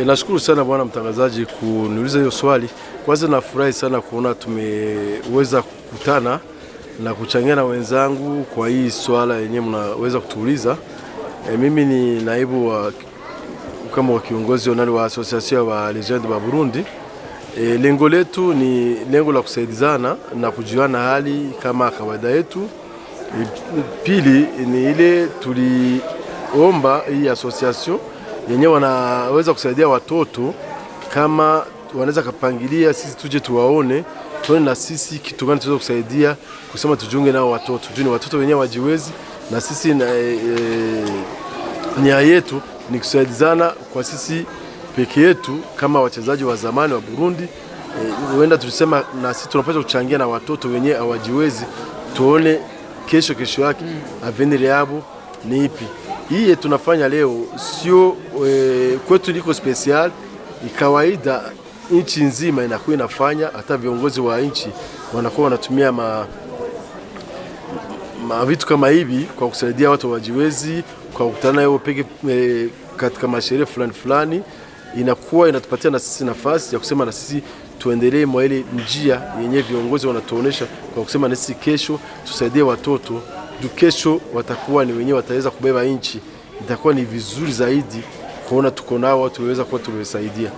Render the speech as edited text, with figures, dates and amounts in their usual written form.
Nashukuru sana bwana mtangazaji kuniuliza hiyo swali. Kwanza nafurahi sana kuona tumeweza kukutana na kuchangia na wenzangu kwa hii swala yenyewe mnaweza kutuuliza. Mimi ni naibu kama kiongozi wa association wa legend wa Burundi. Lengo letu ni lengo la kusaidizana na kujuana hali kama kawaida yetu. Pili ni ile tuliomba hii association yenyewe wanaweza kusaidia watoto kama wanaweza kapangilia sisi tuje tuwaone tuone na sisi kitu gani tunaweza kusaidia kusema tujunge nao watoto. Juni watoto wenyewe wajiwezi na sisi nia yetu ni kusaidizana kwa sisi peke yetu kama wachezaji wa zamani wa Burundi. Huenda tulisema na sisi tunapaswa kuchangia na watoto wenyewe hawajiwezi tuone kesho yake avenir yao ni ipi. Hii tunafanya leo sio kwetu liko special, kawaida nchi nzima inakuwa inafanya, hata viongozi wa nchi wanakuwa wanatumia vitu kama hivi kwa kusaidia watu wajiwezi, kwa kukutana yao peke katika masherehe fulani inakuwa inatupatia na sisi nafasi ya kusema na sisi tuendelee mwa ile njia yenye viongozi wanatuonesha, kwa kusema na sisi kesho tusaidie watoto. Kesho watakuwa ni wenyewe wataweza kubeba nchi. Itakuwa ni vizuri zaidi kuona tuko nao watu waweza kuwa tuwesaidia.